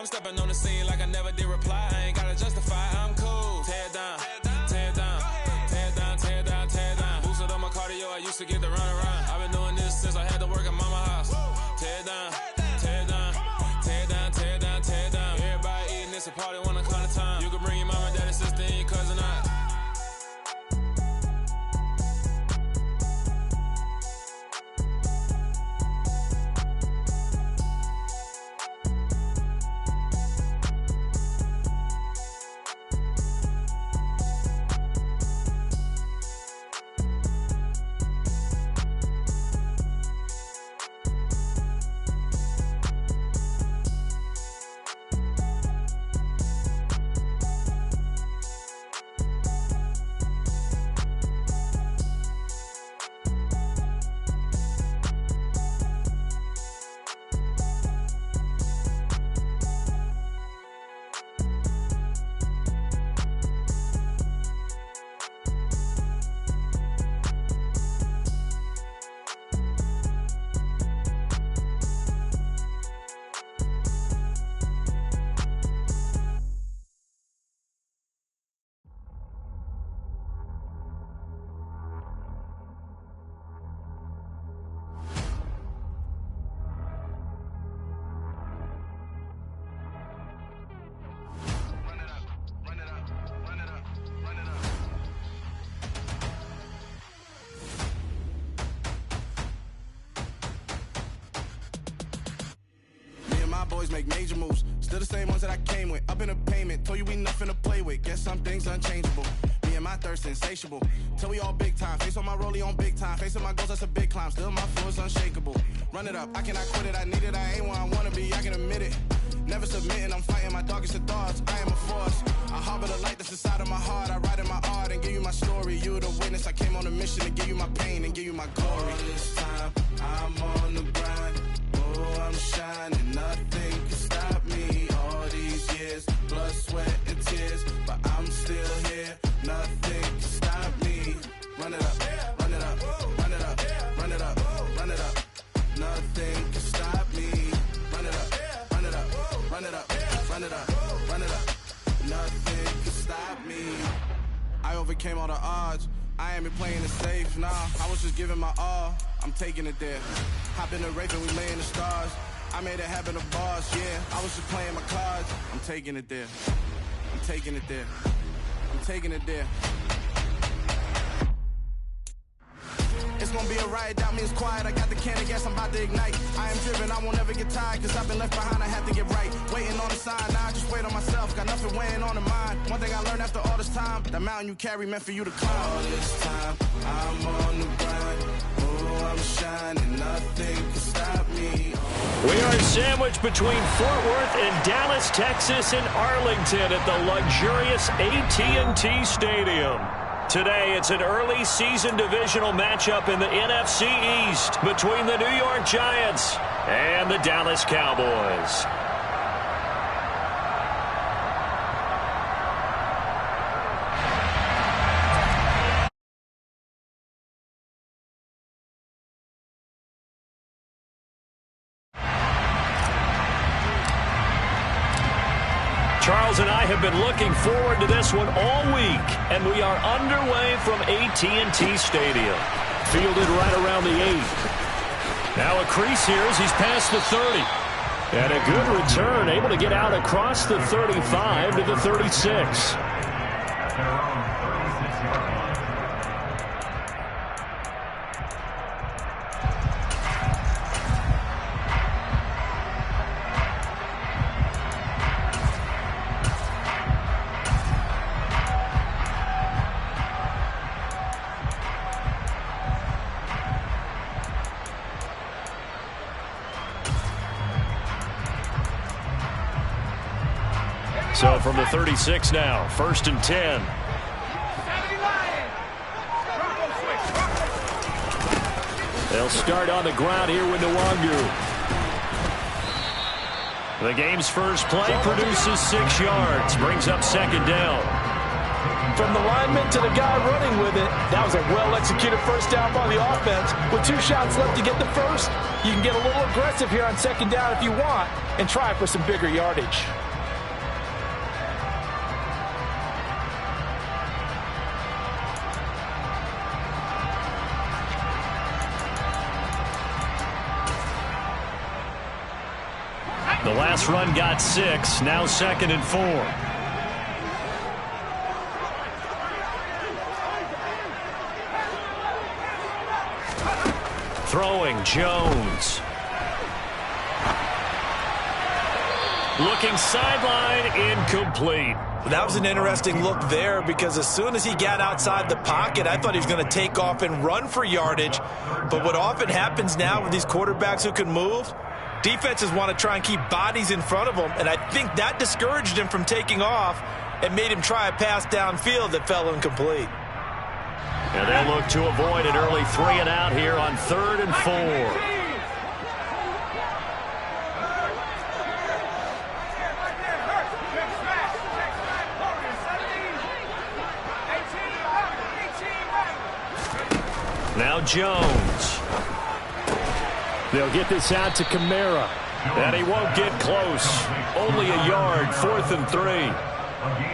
stepping on the scene like I never did reply. I ain't gotta justify, I'm cool. Tear down, tear down, tear down, tear down, tear down. Boosted up my cardio, I used to get the run around. I've been doing this since I had to work at mama house. Tear down, tear down, tear down, tear down, tear down. Everybody eating, it's a party, one o'clock of time. You can bring your mama, daddy, sister, and your cousin out. Boys make major moves, still the same ones that I came with. Up in the payment, told you we nothing to play with. Guess some things unchangeable. Me and my thirst insatiable. Till we all big time. Face on my rollie on big time. Facing my goals, that's a big climb. Still my flow is unshakable. Run it up, I cannot quit it. I need it, I ain't where I wanna be. I can admit it. Never submitting, I'm fighting my darkest of thoughts. I am a force. I harbor the light that's inside of my heart. I write in my art and give you my story. You the witness. I came on a mission to give you my pain and give you my glory. All this time, I'm on the grind. Oh, I'm shining. Nothing can stop me. All these years, blood, sweat, and tears, but I'm still here. Nothing can stop me. Run it up, run it up, run it up, run it up, run it up. Nothing can stop me. Run it up, run it up, run it up, run it up, run it up. Nothing can stop me. I overcame all the odds. I ain't been playing it safe, nah. I was just giving my all. I'm taking it there. Hop in the rape and we lay in the stars. I made it happen to boss, yeah. I was just playing my cards. I'm taking it there. I'm taking it there. I'm taking it there. It's gonna be a riot, doubt me it's quiet. I got the can of gas, I'm about to ignite. I am driven, I won't ever get tired, cause I've been left behind, I have to get right. Waiting on the sign, now I just wait on myself. Got nothing weighing on the mind. One thing I learned after all this time, the mountain you carry meant for you to climb. All this time, I'm on the grind. Oh, I'm shining, nothing can stop me. We are sandwiched between Fort Worth and Dallas, Texas, and Arlington at the luxurious AT&T Stadium. Today, it's an early season divisional matchup in the NFC East between the New York Giants and the Dallas Cowboys. Charles and I have been looking forward to this one all week, and we are underway from AT&T Stadium. Fielded right around the 8. Now a crease here as he's past the 30. And a good return, able to get out across the 35 to the 36. So from the 36 now, 1st and 10. They'll start on the ground here with Nwangu. The game's first play produces 6 yards, brings up 2nd down. From the lineman to the guy running with it, that was a well-executed first down by the offense. With 2 shots left to get the first, you can get a little aggressive here on 2nd down if you want. and try for some bigger yardage. The last run got 6, now 2nd and 4. Throwing, Jones. Looking sideline, incomplete. That was an interesting look there because as soon as he got outside the pocket, I thought he was going to take off and run for yardage. But what often happens now with these quarterbacks who can move, defenses want to try and keep bodies in front of them, and I think that discouraged him from taking off and made him try a pass downfield that fell incomplete. And they look to avoid an early 3 and out here on 3rd and 4. Now Jones. They'll get this out to Kamara. And he won't get close. Only a yard, 4th and 3.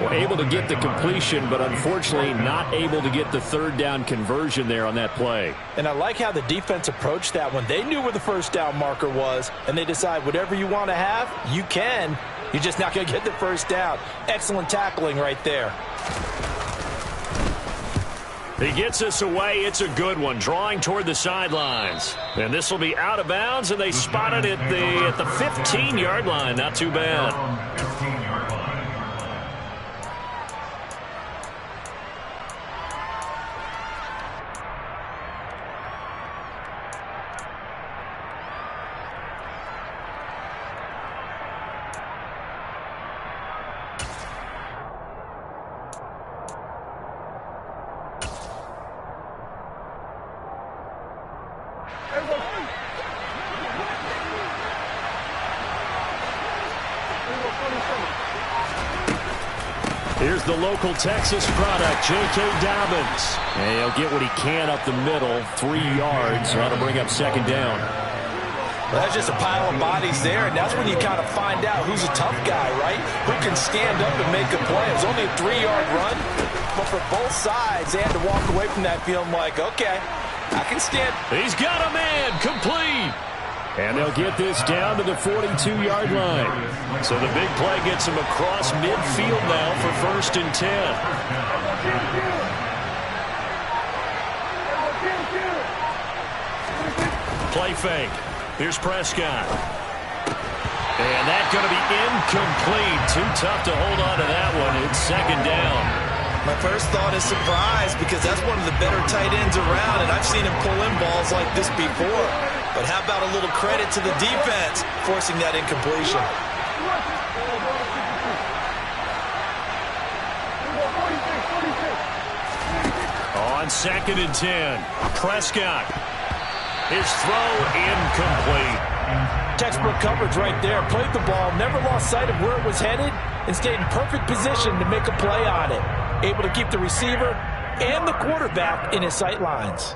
Well, able to get the completion, but unfortunately not able to get the 3rd down conversion there on that play. And I like how the defense approached that one. They knew where the 1st down marker was, and they decide whatever you want to have, you can. You're just not going to get the 1st down. Excellent tackling right there. He gets us away. It's a good one, drawing toward the sidelines. And this will be out of bounds, and they spot it at the 15-yard line. Not too bad. Here's the local Texas product, J.K. Dobbins. And he'll get what he can up the middle, 3 yards. That'll bring up 2nd down. Well, that's just a pile of bodies there, and that's when you kind of find out who's a tough guy, right? Who can stand up and make a play. It was only a 3-yard run, but for both sides, they had to walk away from that feeling like, okay, I can stand. He's got a man, complete. And they'll get this down to the 42-yard line. So the big play gets him across midfield now for 1st and 10. Play fake. Here's Prescott. And that's going to be incomplete. Too tough to hold on to that one. It's 2nd down. My first thought is surprise because that's one of the better tight ends around, and I've seen him pull in balls like this before. But how about a little credit to the defense forcing that incompletion? On 2nd and 10, Prescott. His throw incomplete. Textbook coverage right there. Played the ball, never lost sight of where it was headed, and stayed in perfect position to make a play on it. Able to keep the receiver and the quarterback in his sight lines.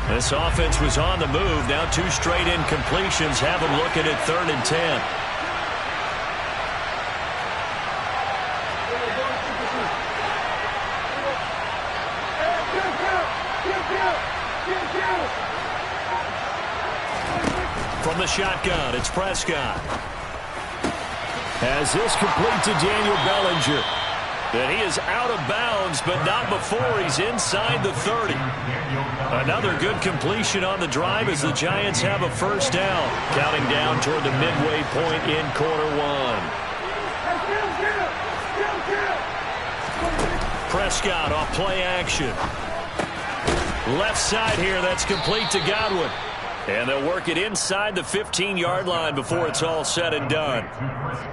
This offense was on the move. Now 2 straight incompletions have them looking at 3rd and 10. From the shotgun, it's Prescott. Has this complete to Daniel Bellinger. And he is out of bounds, but not before he's inside the 30. Another good completion on the drive as the Giants have a 1st down. Counting down toward the midway point in quarter 1. Prescott off play action. Left side here, that's complete to Godwin. And they'll work it inside the 15-yard line before it's all said and done.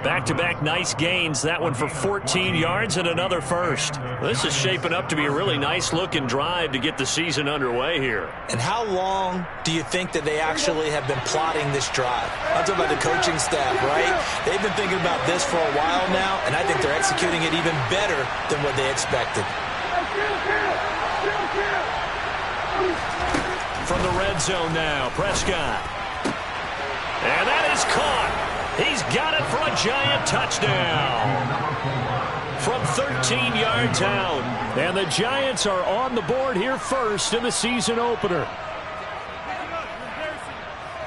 Back-to-back nice gains. That one for 14 yards and another 1st. This is shaping up to be a really nice-looking drive to get the season underway here. And how long do you think that they actually have been plotting this drive? I'm talking about the coaching staff, right? They've been thinking about this for a while now, and I think they're executing it even better than what they expected. From the red zone now, Prescott. And that is caught. He's got it for a giant touchdown. From 13 yards out. And the Giants are on the board here first in the season opener.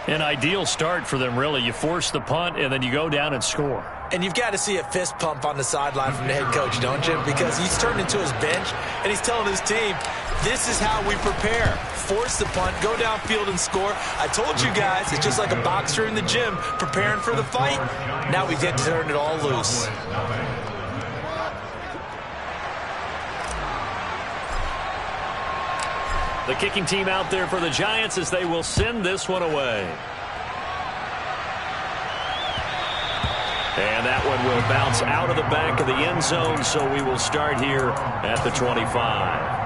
An ideal start for them, really. You force the punt, and then you go down and score. And you've got to see a fist pump on the sideline from the head coach, don't you? Because he's turned into his bench, and he's telling his team, this is how we prepare. Force the punt, go downfield and score. I told you guys, it's just like a boxer in the gym preparing for the fight. Now we get to turn it all loose. The kicking team out there for the Giants as they will send this one away. And that one will bounce out of the back of the end zone, so we will start here at the 25.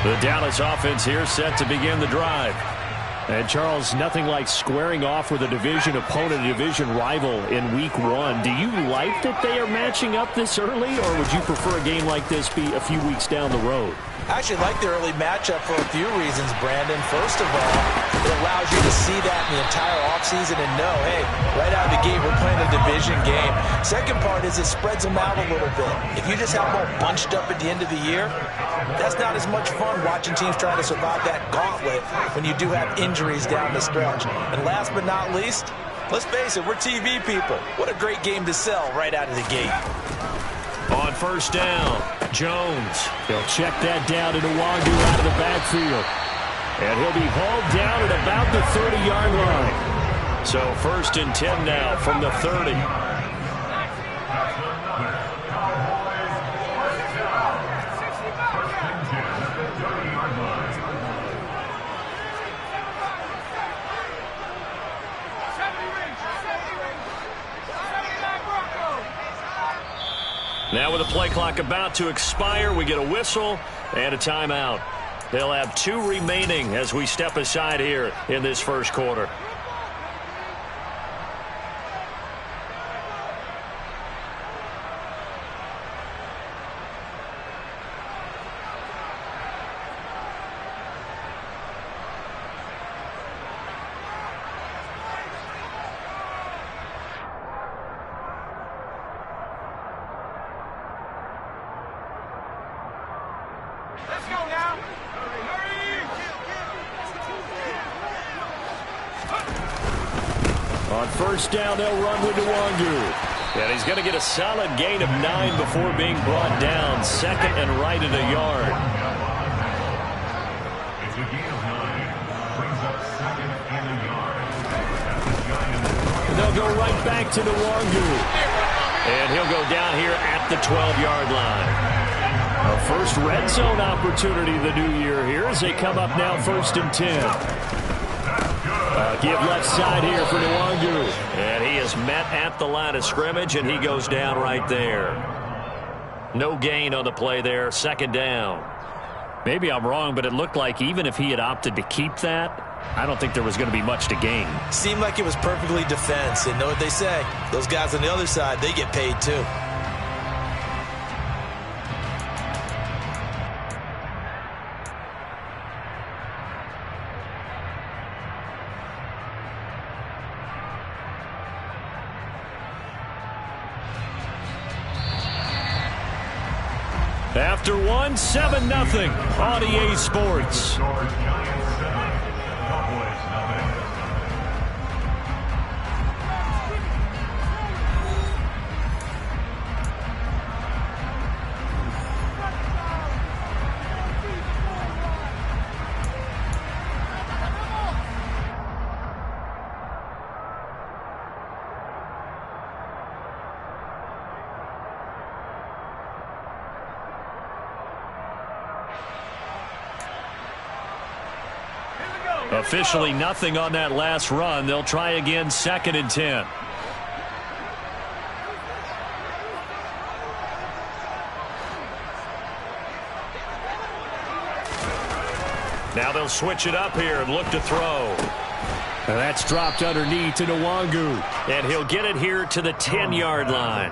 The Dallas offense here set to begin the drive. And, Charles, nothing like squaring off with a division opponent, a division rival in Week 1. Do you like that they are matching up this early, or would you prefer a game like this be a few weeks down the road? I actually like the early matchup for a few reasons, Brandon. First of all, it allows you to see that in the entire offseason and know, hey, right out of the gate, we're playing a division game. Second part is it spreads them out a little bit. If you just have them all bunched up at the end of the year, that's not as much fun watching teams trying to survive that gauntlet when you do have injuries down the stretch. And last but not least, let's face it, we're TV people. What a great game to sell right out of the gate. On first down, Jones. He'll check that down into Wandu out of the backfield. And he'll be hauled down at about the 30-yard line. So first and 10 now from the 30. Now with the play clock about to expire, we get a whistle and a timeout. They'll have 2 remaining as we step aside here in this first quarter. On first down, they'll run with Wandu. And he's going to get a solid gain of 9 before being brought down. Second and right at a yard. And they'll go right back to Wandu. And he'll go down here at the 12-yard line. A first red zone opportunity the new year here as they come up now first and 10. Give left side here for Wandu. And he is met at the line of scrimmage, and he goes down right there. No gain on the play there, second down. Maybe I'm wrong, but it looked like even if he had opted to keep that, I don't think there was going to be much to gain. Seemed like it was perfectly defense. And know what they say? Those guys on the other side, they get paid too. After one, 7-0 on EA Sports. Officially nothing on that last run. They'll try again, second and 10. Now they'll switch it up here and look to throw. And that's dropped underneath to Nwangu. And he'll get it here to the 10-yard line.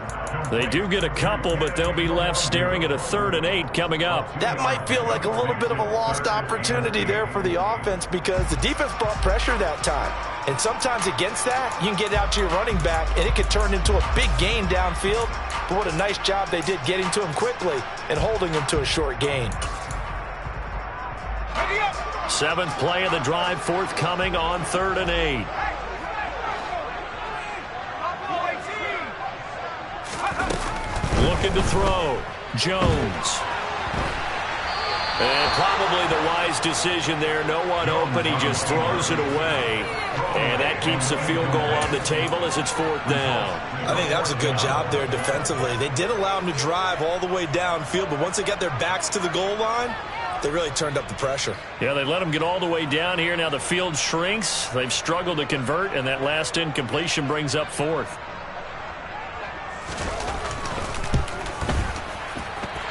They do get a couple, but they'll be left staring at a 3rd and 8 coming up. That might feel like a little bit of a lost opportunity there for the offense because the defense brought pressure that time. And sometimes against that, you can get out to your running back, and it could turn into a big gain downfield. But what a nice job they did getting to him quickly and holding him to a short gain. 7th play of the drive, forthcoming on 3rd and 8. Looking to throw. Jones. And probably the wise decision there. No one open. He just throws it away. And that keeps the field goal on the table as it's 4th down. I think that was a good job there defensively. They did allow him to drive all the way downfield, but once they got their backs to the goal line, they really turned up the pressure. Yeah, they let them get all the way down here. Now the field shrinks. They've struggled to convert, and that last incompletion brings up 4th.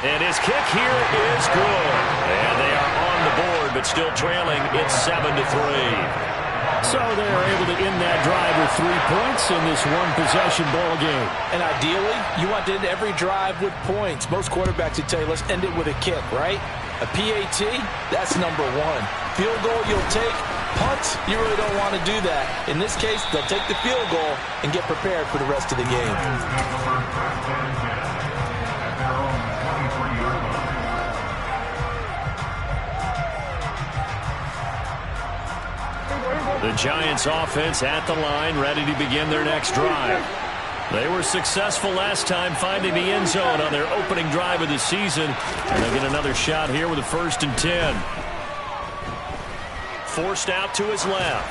And his kick here is good. And they are on the board, but still trailing. It's 7-3. So they're able to end that drive with 3 points in this one-possession ball game. And ideally, you want to end every drive with points. Most quarterbacks would tell you, let's end it with a kick, right? A PAT, that's number 1. Field goal, you'll take. Punt, you really don't want to do that. In this case, they'll take the field goal and get prepared for the rest of the game. The Giants offense at the line, ready to begin their next drive. They were successful last time finding the end zone on their opening drive of the season. And they'll get another shot here with a 1st and 10. Forced out to his left.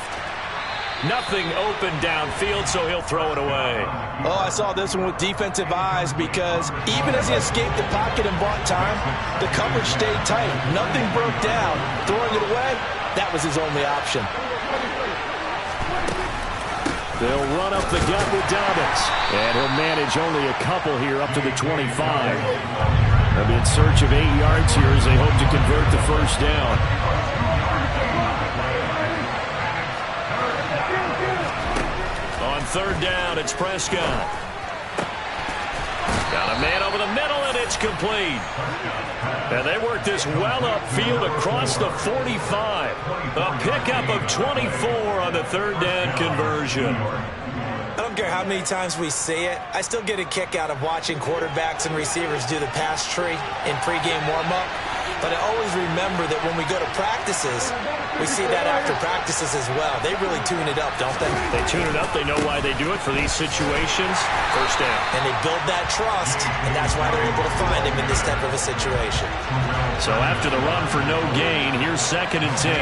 Nothing open downfield, so he'll throw it away. Oh, I saw this one with defensive eyes because even as he escaped the pocket and bought time, the coverage stayed tight. Nothing broke down. Throwing it away, that was his only option. They'll run up the gut with Dobbins. And he'll manage only a couple here up to the 25. They'll be in search of 8 yards here as they hope to convert the 1st down. On 3rd down, it's Prescott. Got a man over the middle, and it's complete. And they work this well upfield across the 45. A pickup of 24 on the 3rd down conversion. I don't care how many times we see it. I still get a kick out of watching quarterbacks and receivers do the pass tree in pregame warm-up. But I always remember that when we go to practices, we see that after practices as well. They really tune it up, don't they? They tune it up. They know why they do it for these situations. 1st down. And they build that trust, and that's why they're able to find him in this type of a situation. So after the run for no gain, here's 2nd and 10.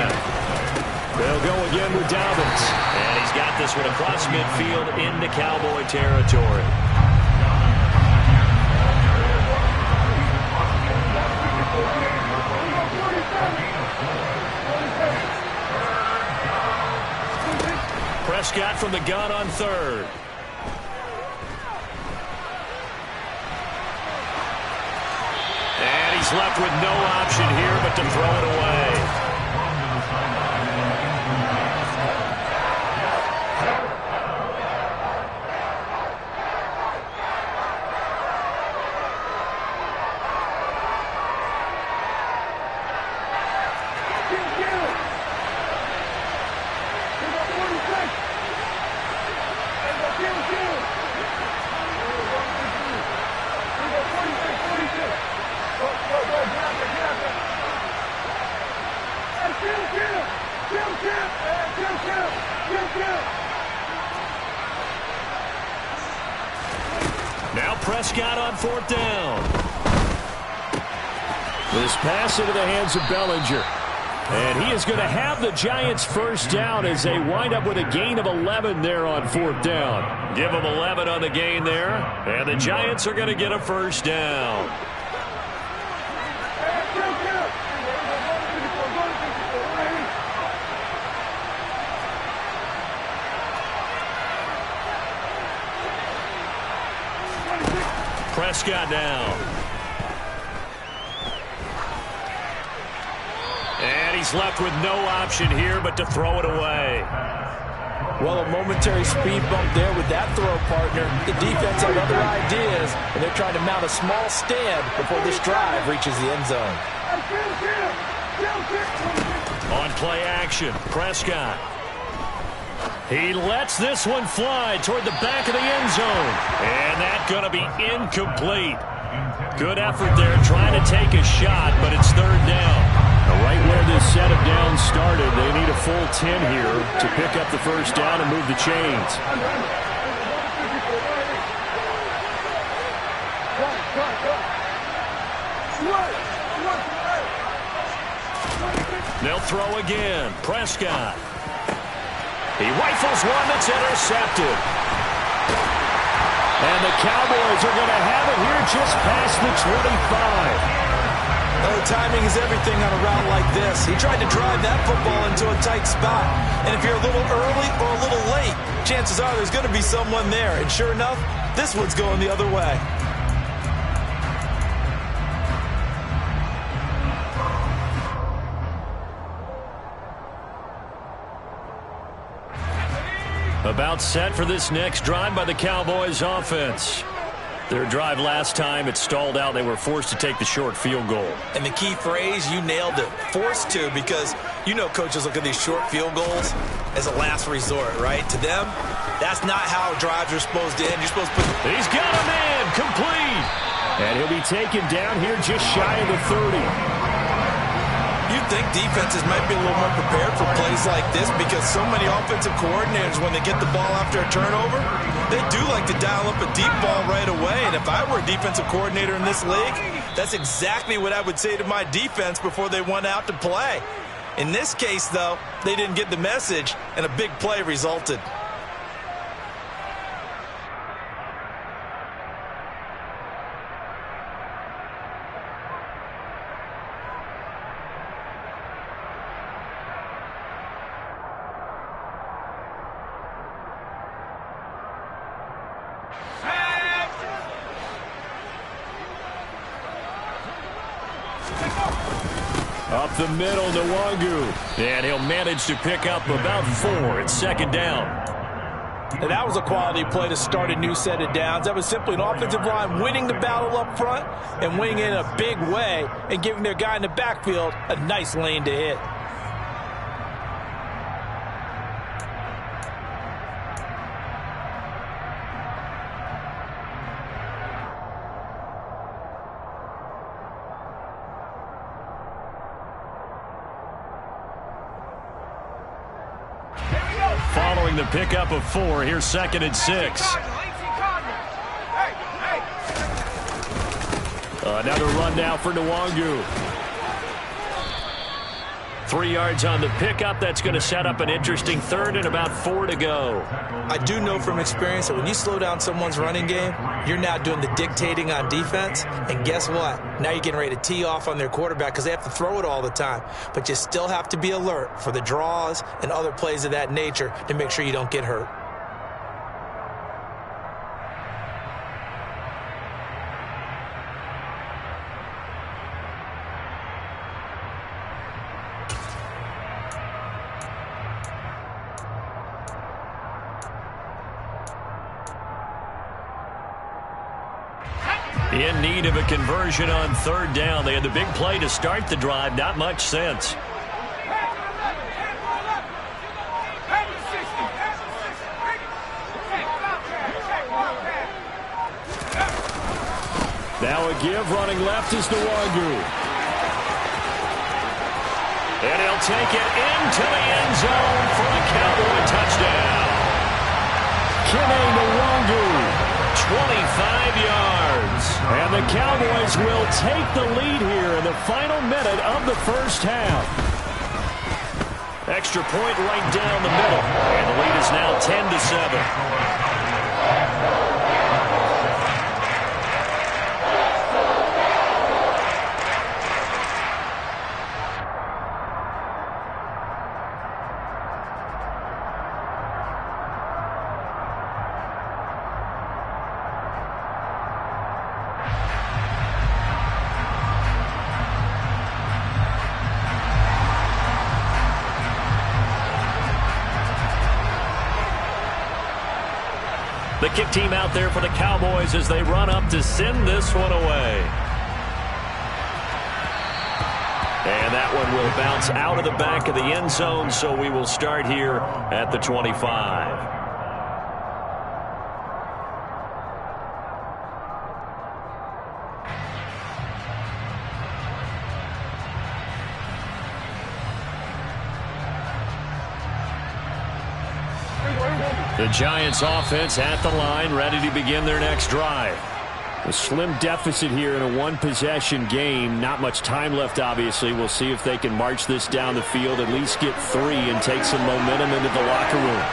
They'll go again with Dobbins. And he's got this one across midfield into Cowboy territory. Prescott from the gun on 3rd. And he's left with no option here but to throw it away. Now Prescott on 4th down. This pass into the hands of Bellinger. And he is going to have the Giants 1st down as they wind up with a gain of 11 there on 4th down. Give them 11 on the gain there. And the Giants are going to get a 1st down. Prescott down. And he's left with no option here but to throw it away. Well, a momentary speed bump there with that throw, partner. The defense had other ideas, and they're trying to mount a small stand before this drive reaches the end zone. On play action, Prescott. He lets this one fly toward the back of the end zone. And that's going to be incomplete. Good effort there trying to take a shot, but it's third down. Right where this set of downs started, they need a full 10 here to pick up the first down and move the chains. They'll throw again. Prescott. He rifles one that's intercepted. And the Cowboys are going to have it here just past the 25. Oh, timing is everything on a route like this. He tried to drive that football into a tight spot. And if you're a little early or a little late, chances are there's going to be someone there. And sure enough, this one's going the other way. About set for this next drive by the Cowboys offense. Their drive last time, it stalled out. They were forced to take the short field goal. And the key phrase, you nailed it. Forced to, because you know coaches look at these short field goals as a last resort, right? To them, that's not how drives are supposed to end. You're supposed to put... He's got a man, complete. And he'll be taken down here just shy of the 30. You'd think defenses might be a little more prepared for plays like this because so many offensive coordinators, when they get the ball after a turnover, they do like to dial up a deep ball right away. And if I were a defensive coordinator in this league, that's exactly what I would say to my defense before they went out to play. In this case, though, they didn't get the message, and a big play resulted. Up the middle, Nwangu. And he'll manage to pick up about 4. It's second down. And that was a quality play to start a new set of downs. That was simply an offensive line winning the battle up front and winning in a big way and giving their guy in the backfield a nice lane to hit. Following the pickup of 4, here's second and 6. Another run now for Nwangu. 3 yards on the pickup. That's going to set up an interesting third and about 4 to go. I do know from experience that when you slow down someone's running game, you're now doing the dictating on defense. And guess what? Now you're getting ready to tee off on their quarterback because they have to throw it all the time. But you still have to be alert for the draws and other plays of that nature to make sure you don't get hurt. In need of a conversion on third down. They had the big play to start the drive. Not much sense. Now a give running left is Nwangu. And he'll take it into the end zone for a Cowboy touchdown. Kene Nwangu. 25 yards. And the Cowboys will take the lead here in the final minute of the first half. Extra point right down the middle. And the lead is now 10-7. The kick team out there for the Cowboys as they run up to send this one away. And that one will bounce out of the back of the end zone, so we will start here at the 25. The Giants offense at the line, ready to begin their next drive. A slim deficit here in a one-possession game. Not much time left, obviously. We'll see if they can march this down the field, at least get 3 and take some momentum into the locker room.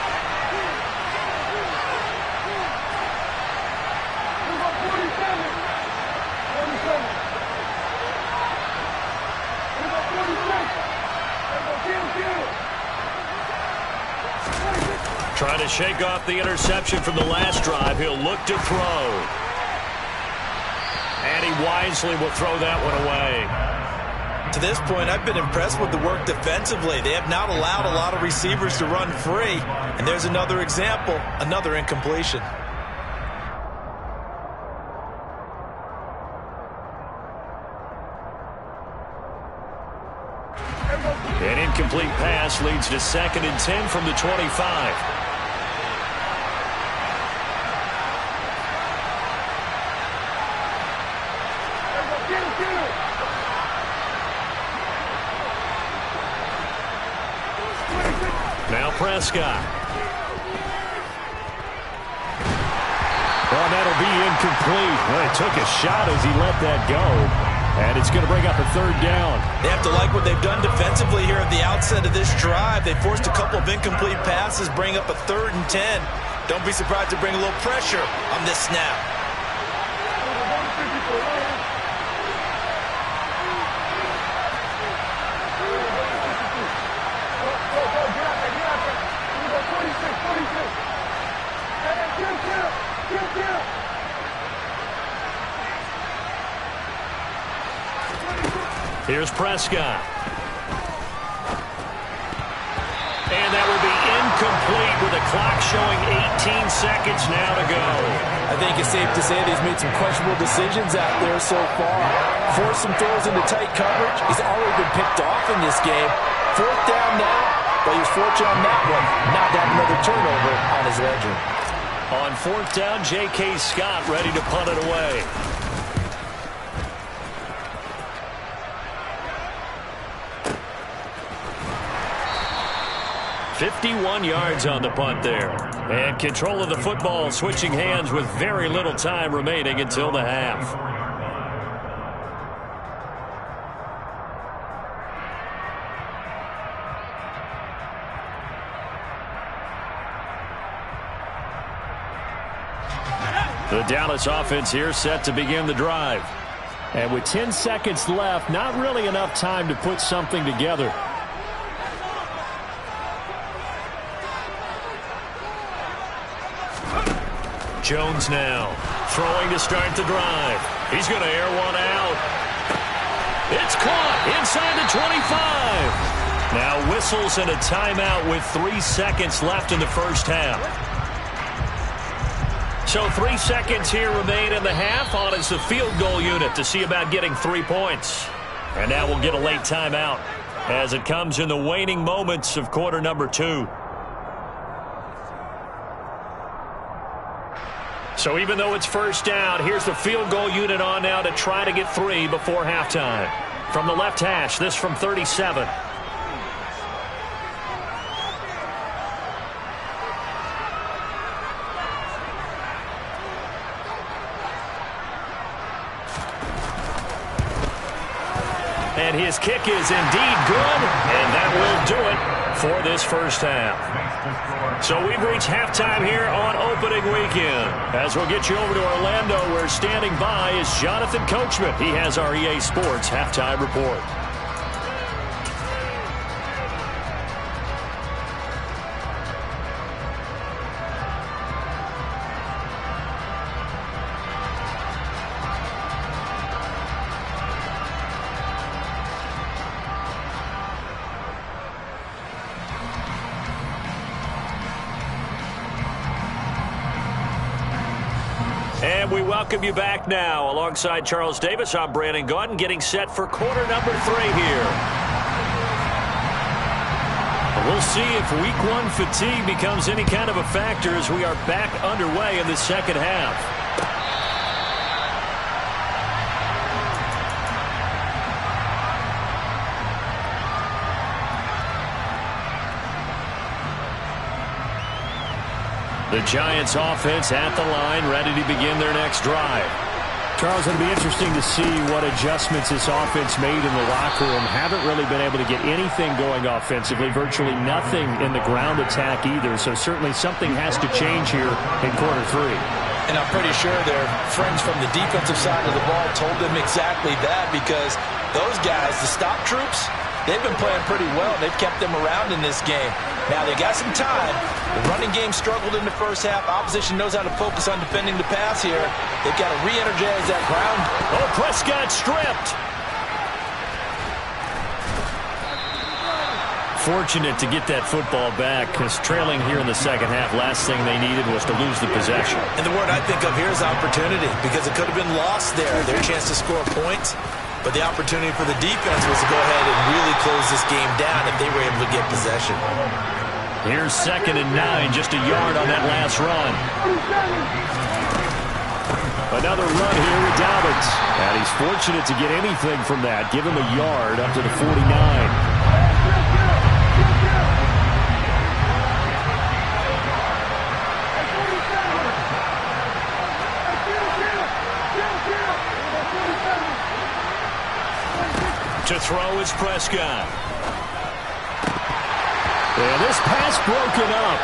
Trying to shake off the interception from the last drive. He'll look to throw. And he wisely will throw that one away. To this point, I've been impressed with the work defensively. They have not allowed a lot of receivers to run free. And there's another example, another incompletion. An incomplete pass leads to 2nd and 10 from the 25. Now Prescott. Well, that'll be incomplete. Well, he took a shot as he let that go. And it's going to bring up a 3rd down. They have to like what they've done defensively here at the outset of this drive. They forced a couple of incomplete passes, bring up a 3rd and 10. Don't be surprised to bring a little pressure on this snap. Here's Prescott. And that will be incomplete with the clock showing 18 seconds now to go. I think it's safe to say that he's made some questionable decisions out there so far. Forced some throws into tight coverage. He's already been picked off in this game. 4th down now, but he was fortunate on that one not to have another turnover on his ledger. On 4th down, J.K. Scott ready to punt it away. 51 yards on the punt there. And control of the football switching hands with very little time remaining until the half. The Dallas offense here set to begin the drive. And with 10 seconds left, not really enough time to put something together. Jones now throwing to start the drive. He's going to air one out. It's caught inside the 25. Now whistles and a timeout with 3 seconds left in the first half. So 3 seconds here remain in the half. On is the field goal unit to see about getting 3 points. And now we'll get a late timeout as it comes in the waning moments of quarter number 2. So even though it's first down, here's the field goal unit on now to try to get 3 before halftime. From the left hash, this from 37. And his kick is indeed good, and that will do it for this first half. So we've reached halftime here on opening weekend. As we'll get you over to Orlando, where standing by is Jonathan Coachman. He has our EA Sports halftime report. And we welcome you back now. Alongside Charles Davis, I'm Brandon Gaudin, getting set for quarter number 3 here. We'll see if week 1 fatigue becomes any kind of a factor as we are back underway in the second half. The Giants offense at the line, ready to begin their next drive. Charles, it'll be interesting to see what adjustments this offense made in the locker room. Haven't really been able to get anything going offensively, virtually nothing in the ground attack either. So certainly something has to change here in quarter 3. And I'm pretty sure their friends from the defensive side of the ball told them exactly that, because those guys, the stop troops, they've been playing pretty well. They've kept them around in this game. Now, they got some time. The running game struggled in the first half. Opposition knows how to focus on defending the pass here. They've got to re-energize that ground. Oh, Prescott stripped. Fortunate to get that football back, because trailing here in the second half, last thing they needed was to lose the possession. And the word I think of here is opportunity, because it could have been lost there. Their chance to score points. But the opportunity for the defense was to go ahead and really close this game down if they were able to get possession. Here's 2nd and 9, just a yard on that last run. Another run here with Dobbins. And he's fortunate to get anything from that. Give him a yard up to the 49. To throw is Prescott. And this pass broken up.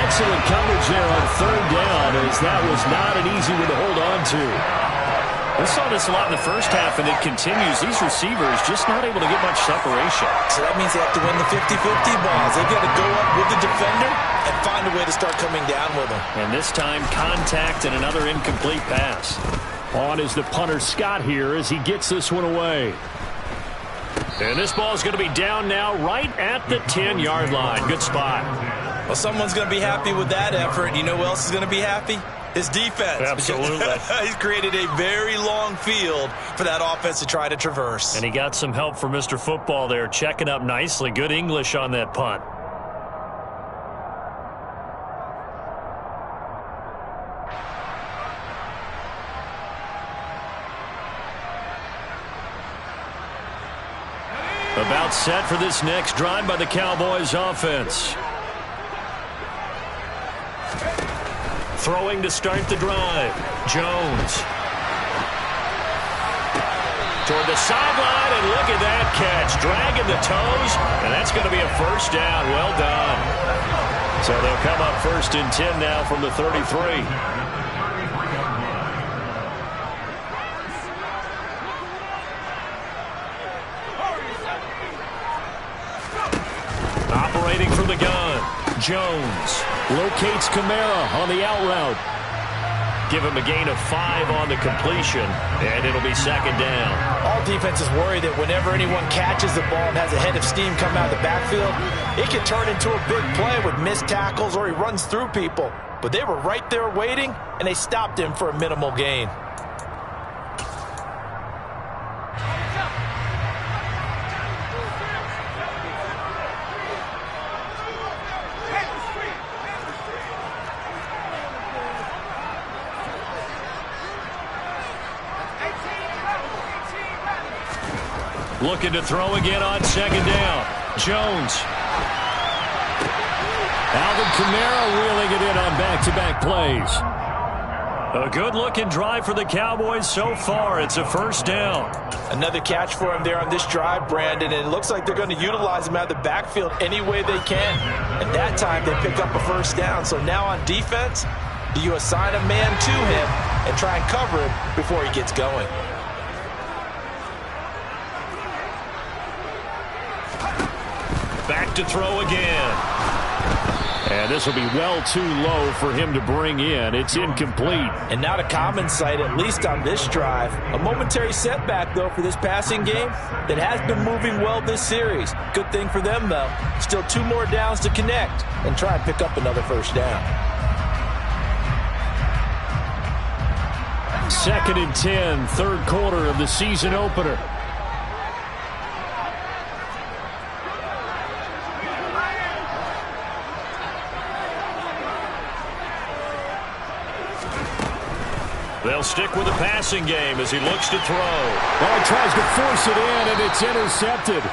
Excellent coverage there on 3rd down, as that was not an easy one to hold on to. We saw this a lot in the first half, and it continues. These receivers just not able to get much separation. So that means they have to win the 50-50 balls. They've got to go up with the defender and find a way to start coming down with them. And this time, contact and another incomplete pass. On is the punter Scott here as he gets this one away. And this ball is going to be down now right at the 10-yard line. Good spot. Well, someone's going to be happy with that effort. You know who else is going to be happy? His defense. Absolutely. He's created a very long field for that offense to try to traverse. And he got some help from Mr. Football there, checking up nicely. Good English on that punt. About set for this next drive by the Cowboys offense. Throwing to start the drive. Jones. Toward the sideline, and look at that catch. Dragging the toes, and that's going to be a first down. Well done. So they'll come up 1st and 10 now from the 33. Operating from the gun. Jones locates Kamara on the out route. Give him a gain of 5 on the completion, and it'll be 2nd down. All defenses worry that whenever anyone catches the ball and has a head of steam come out of the backfield, it can turn into a big play with missed tackles or he runs through people. But they were right there waiting, and they stopped him for a minimal gain. Looking to throw again on 2nd down. Jones. Alvin Kamara wheeling it in on back-to-back plays. A good-looking drive for the Cowboys so far. It's a 1st down. Another catch for him there on this drive, Brandon, and it looks like they're going to utilize him out of the backfield any way they can. At that time, they pick up a 1st down. So now on defense, do you assign a man to him and try and cover him before he gets going? Back to throw again. And this will be well too low for him to bring in. It's incomplete. And not a common sight, at least on this drive. A momentary setback, though, for this passing game that has been moving well this series. Good thing for them, though. Still 2 more downs to connect and try and pick up another 1st down. 2nd and 10, third quarter of the season opener. They'll stick with the passing game as he looks to throw. Well, he tries to force it in, and it's intercepted.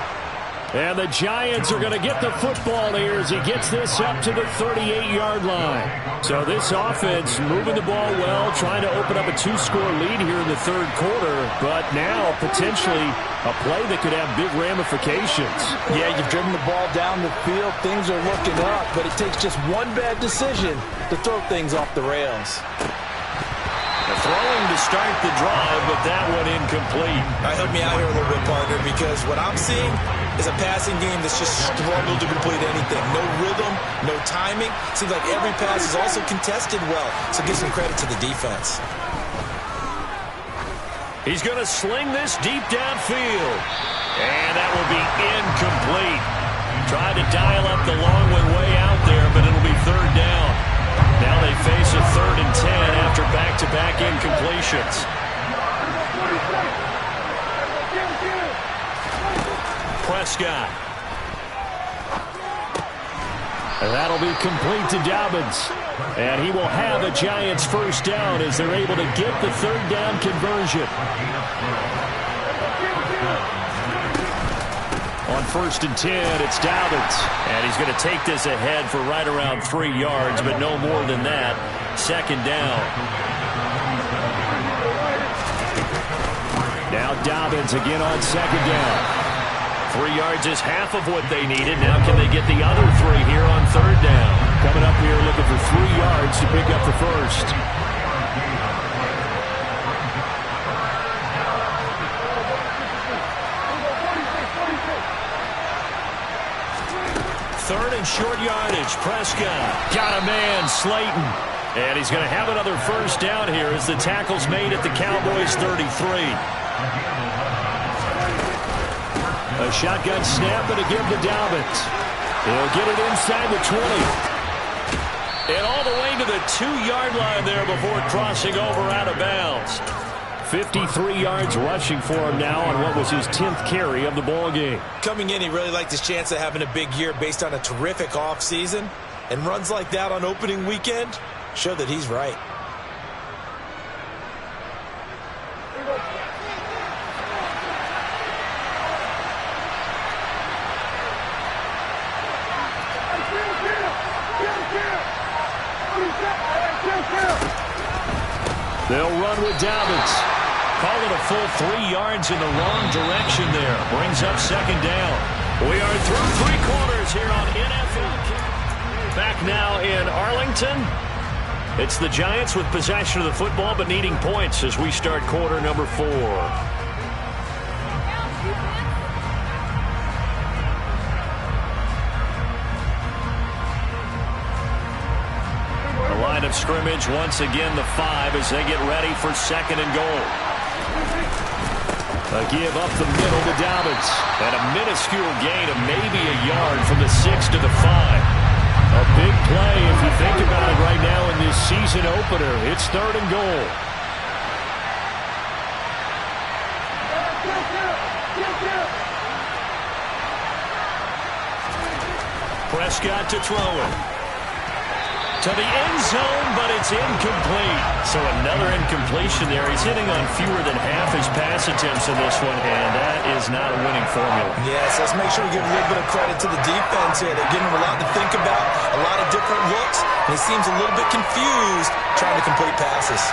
And the Giants are going to get the football here as he gets this up to the 38-yard line. So this offense moving the ball well, trying to open up a 2-score lead here in the third quarter, but now potentially a play that could have big ramifications. Yeah, you've driven the ball down the field. Things are looking up, but it takes just one bad decision to throw things off the rails. Throwing to start the drive, but that one incomplete. Help me out here a little bit, partner, because what I'm seeing is a passing game that's just struggled to complete anything. No rhythm, no timing. Seems like every pass is also contested well, so give some credit to the defense. He's going to sling this deep downfield, and that will be incomplete. Tried to dial up the long one way out there, but it'll be third down. Now they face a 3rd and 10 after back-to-back incompletions. Prescott. And that'll be complete to Dobbins. And he will have a Giants first down as they're able to get the third down conversion. On 1st and 10, it's Dobbins. And he's going to take this ahead for right around 3 yards, but no more than that. 2nd down. Now Dobbins again on 2nd down. 3 yards is half of what they needed. Now can they get the other 3 here on 3rd down? Coming up here looking for 3 yards to pick up the first. Third and short yardage. Prescott. Got a man, Slayton. And he's going to have another first down here as the tackle's made at the Cowboys' 33. A shotgun snap and a give to Dobbins. He'll get it inside the 20. And all the way to the 2-yard line there before crossing over out of bounds. 53 yards rushing for him now on what was his 10th carry of the ball game. Coming in, he really liked his chance of having a big year based on a terrific offseason. And runs like that on opening weekend show that he's right. They'll run with Dobbins. Call it a full 3 yards in the wrong direction there. Brings up 2nd down. We are through 3 quarters here on NFL. Back now in Arlington. It's the Giants with possession of the football but needing points as we start quarter number 4. The line of scrimmage once again the 5 as they get ready for 2nd and goal. A give up the middle to Dobbins. And a minuscule gain of maybe a yard from the 6 to the 5. A big play if you think about it right now in this season opener. It's 3rd and goal. Prescott to throw it. To the end zone, but it's incomplete. So another incompletion there. He's hitting on fewer than half his pass attempts in this one, and that is not a winning formula. Yes, let's make sure we give a little bit of credit to the defense here. They're giving him a lot to think about, a lot of different looks, and he seems a little bit confused trying to complete passes.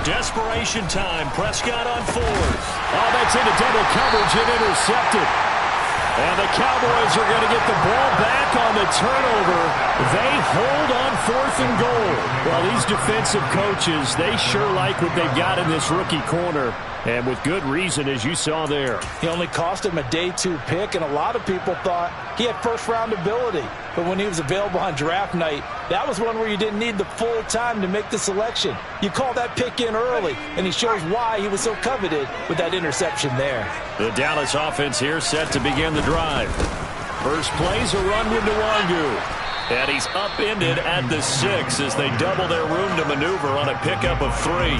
Desperation time. Prescott on 4th. Oh, that's into double coverage and intercepted. And the Cowboys are going to get the ball back on the turnover. They hold on 4th and goal. Well, these defensive coaches, they sure like what they've got in this rookie corner. And with good reason, as you saw there. He only cost him a day 2 pick, and a lot of people thought he had first-round ability. But when he was available on draft night, that was one where you didn't need the full time to make the selection. You call that pick in early, and he shows why he was so coveted with that interception there. The Dallas offense here set to begin the drive. First play's a run with Nwangu. And he's upended at the 6 as they double their room to maneuver on a pickup of 3.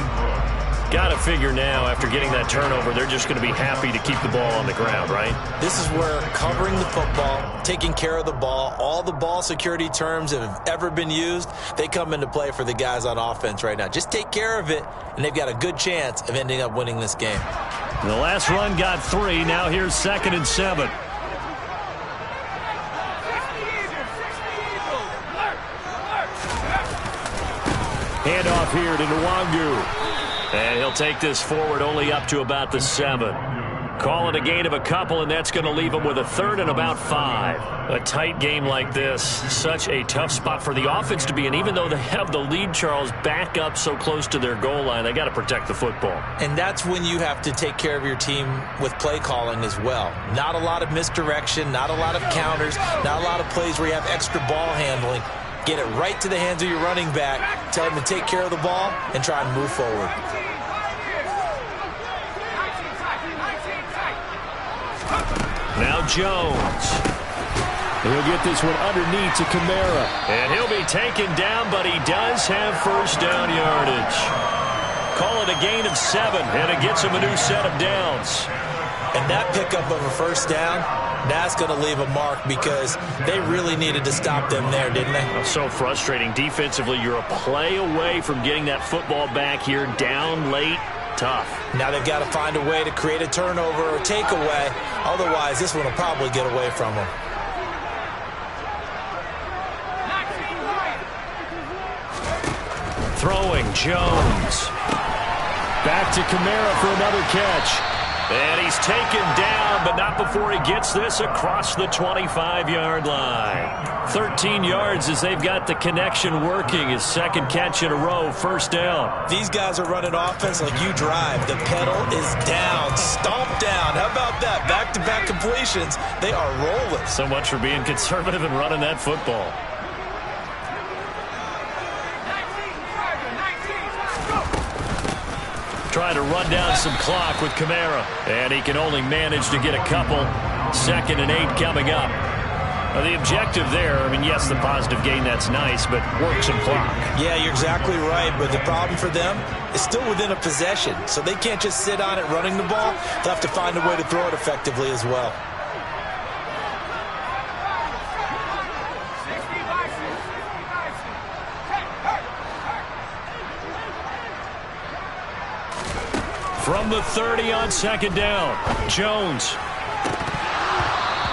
Got to figure now, after getting that turnover, they're just going to be happy to keep the ball on the ground, right? This is where covering the football, taking care of the ball, all the ball security terms that have ever been used, they come into play for the guys on offense right now. Just take care of it, and they've got a good chance of ending up winning this game. The last run got 3. Now here's 2nd and 7. Handoff here to Nwangu. And he'll take this forward only up to about the 7. Call it a gain of a couple, and that's going to leave him with a 3rd and about 5. A tight game like this, such a tough spot for the offense to be in. Even though they have the lead, Charles, back up so close to their goal line, they got to protect the football. And that's when you have to take care of your team with play calling as well. Not a lot of misdirection, not a lot of counters, not a lot of plays where you have extra ball handling. Get it right to the hands of your running back, tell him to take care of the ball, and try and move forward. Now Jones. He'll get this one underneath to Kamara. And he'll be taken down, but he does have first down yardage. Call it a gain of 7, and it gets him a new set of downs. And that pickup of a first down, that's going to leave a mark because they really needed to stop them there, didn't they? So frustrating. Defensively, you're a play away from getting that football back here, down late. Tough. Now they've got to find a way to create a turnover or takeaway. Otherwise, this one will probably get away from them. Throwing, Jones. Back to Kamara for another catch. And he's taken down, but not before he gets this across the 25-yard line. 13 yards as they've got the connection working. His 2nd catch in a row, first down. These guys are running offense like you drive. The pedal is down, stomped down. How about that? Back-to-back completions. They are rolling. So much for being conservative and running that football. Trying to run down some clock with Kamara. And he can only manage to get a couple. 2nd and 8 coming up. The objective there, I mean, yes, the positive gain, that's nice, but work some clock. Yeah, you're exactly right, but the problem for them is still within a possession. So they can't just sit on it running the ball. They'll have to find a way to throw it effectively as well. From the 30 on 2nd down, Jones.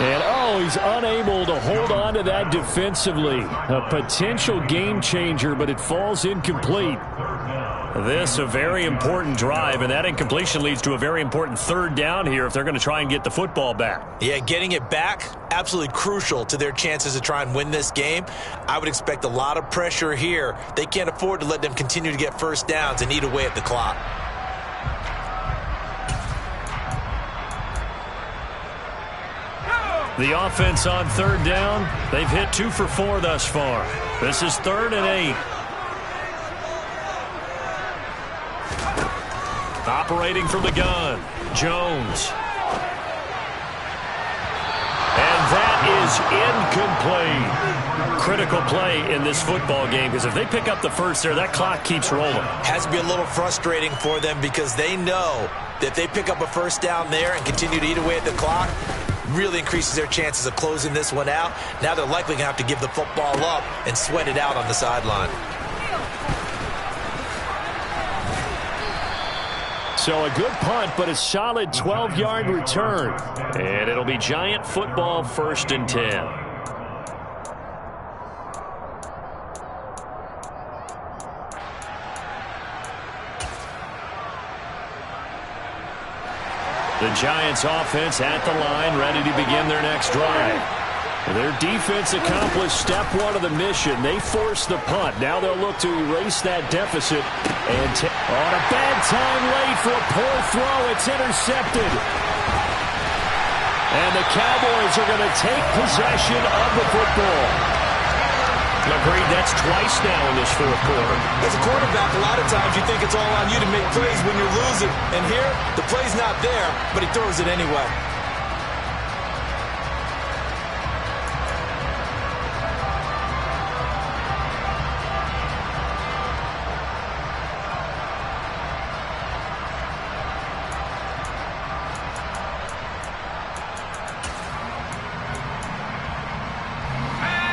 And, he's unable to hold on to that defensively. A potential game changer, but it falls incomplete. This a very important drive, and that incompletion leads to a very important 3rd down here if they're going to try and get the football back. Yeah, getting it back, absolutely crucial to their chances to try and win this game. I would expect a lot of pressure here. They can't afford to let them continue to get first downs and eat away at the clock. The offense on 3rd down, they've hit 2 for 4 thus far. This is 3rd and 8. Operating from the gun, Jones. And that is incomplete. Critical play in this football game, because if they pick up the first there, that clock keeps rolling. Has to be a little frustrating for them because they know that if they pick up a first down there and continue to eat away at the clock, really increases their chances of closing this one out. Now they're likely going to have to give the football up and sweat it out on the sideline. So a good punt, but a solid 12-yard return. And it'll be Giant football, 1st and 10. The Giants offense at the line, ready to begin their next drive. Their defense accomplished step 1 of the mission. They forced the punt. Now they'll look to erase that deficit and take On a bad time late for a poor throw. It's intercepted. And the Cowboys are going to take possession of the football. Agreed, that's twice now in this fourth quarter. As a quarterback, a lot of times you think it's all on you to make plays when you're losing. And here, the play's not there, but he throws it anyway.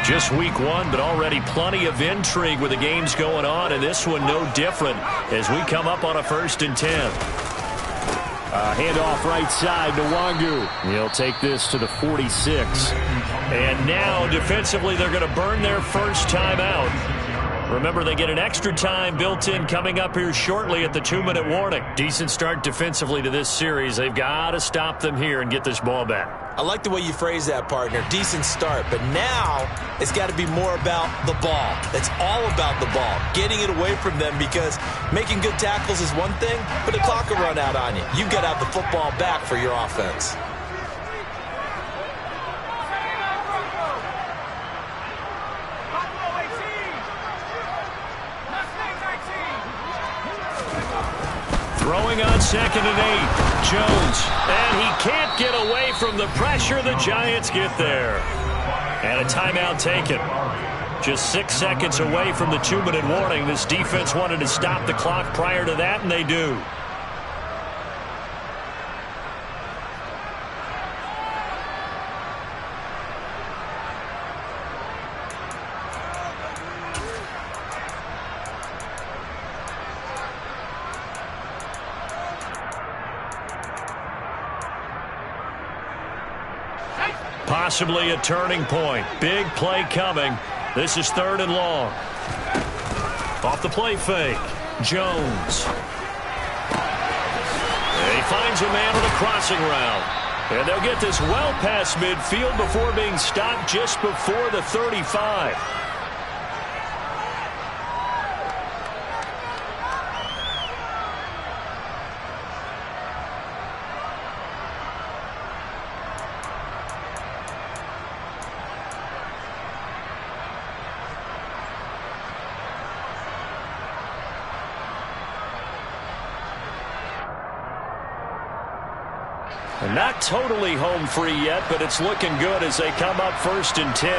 Just week one, but already plenty of intrigue with the games going on, and this one no different as we come up on a 1st and 10. Handoff right side to Wangu. He'll take this to the 46. And now, defensively, they're going to burn their first time out. Remember, they get an extra time built in coming up here shortly at the 2-minute warning. Decent start defensively to this series. They've got to stop them here and get this ball back. I like the way you phrase that, partner. Decent start. But now it's got to be more about the ball. It's all about the ball. Getting it away from them, because making good tackles is one thing, but the clock will run out on you. You've got to have the football back for your offense. Throwing on 2nd and 8. Jones. And he can't get away from the pressure. The Giants get there. And a timeout taken. Just 6 seconds away from the 2-minute warning. This defense wanted to stop the clock prior to that, and they do. Possibly a turning point. Big play coming. This is 3rd and long. Off the play fake. Jones. And he finds a man on a crossing route. And they'll get this well past midfield before being stopped just before the 35. And not totally home free yet, but it's looking good as they come up 1st and 10.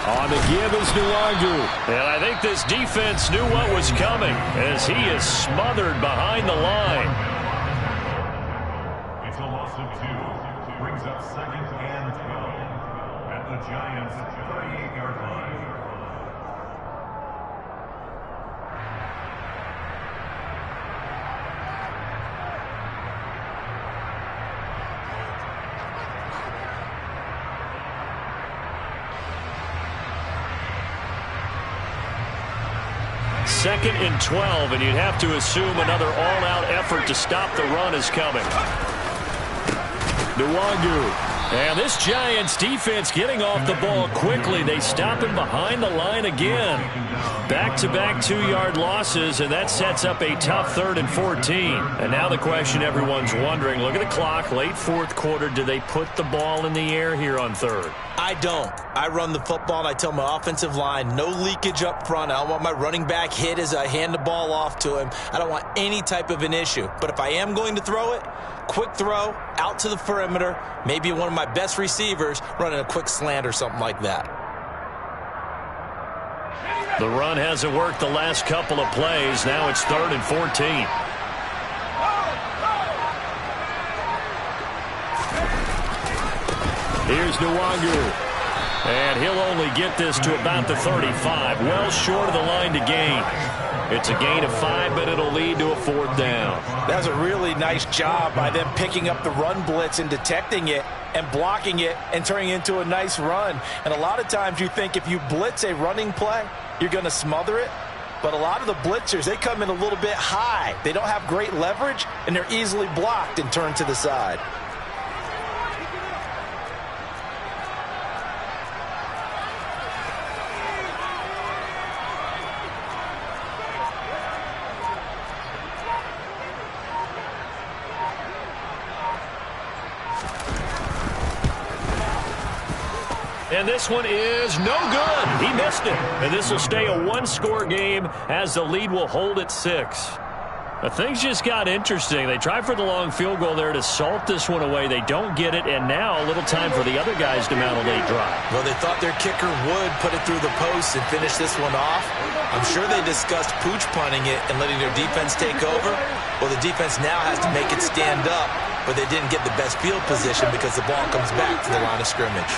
On the give is Nwangu. And I think this defense knew what was coming as he is smothered behind the line. It's a loss of 2. Brings up 2nd and 12 at the Giants' 38-yard line. Second and 12, and you'd have to assume another all-out effort to stop the run is coming. Nwangu. And this Giants defense getting off the ball quickly. They stop him behind the line again. Back-to-back 2-yard losses, and that sets up a tough 3rd and 14. And now the question everyone's wondering, look at the clock, late 4th quarter, do they put the ball in the air here on 3rd? I don't. I run the football, and I tell my offensive line, no leakage up front. I don't want my running back hit as I hand the ball off to him. I don't want any type of an issue. But if I am going to throw it, quick throw, out to the perimeter, maybe one of my best receivers running a quick slant or something like that. The run hasn't worked the last couple of plays. Now it's 3rd and 14. Here's Nwangu. And he'll only get this to about the 35. Well short of the line to gain. It's a gain of 5, but it'll lead to a 4th down. That's a really nice job by them picking up the run blitz and detecting it and blocking it and turning it into a nice run. And a lot of times you think if you blitz a running play, you're going to smother it. But a lot of the blitzers, they come in a little bit high. They don't have great leverage, and they're easily blocked and turned to the side. And this one is no good. He missed it. And this will stay a one-score game as the lead will hold at 6. But things just got interesting. They tried for the long field goal there to salt this one away. They don't get it, and now a little time for the other guys to mount a late drive. Well, they thought their kicker would put it through the post and finish this one off. I'm sure they discussed pooch punting it and letting their defense take over. Well, the defense now has to make it stand up, but they didn't get the best field position because the ball comes back to the line of scrimmage.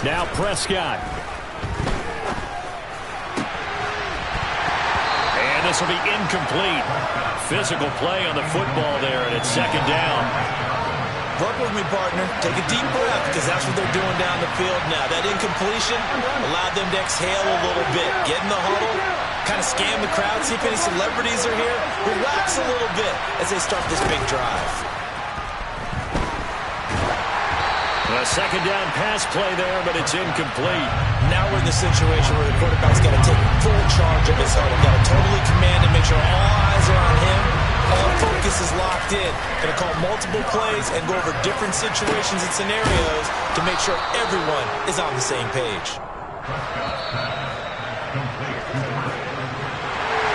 Now Prescott. And this will be incomplete. Physical play on the football there, and it's second down. Work with me, partner. Take a deep breath, because that's what they're doing down the field now. That incompletion allowed them to exhale a little bit. Get in the huddle, kind of scan the crowd, see if any celebrities are here. Relax a little bit as they start this big drive. A second down pass play there, but it's incomplete. Now we're in the situation where the quarterback's got to take full charge of his huddle. Got to totally command and make sure all eyes are on him. All focus is locked in. Going to call multiple plays and go over different situations and scenarios to make sure everyone is on the same page. Complete.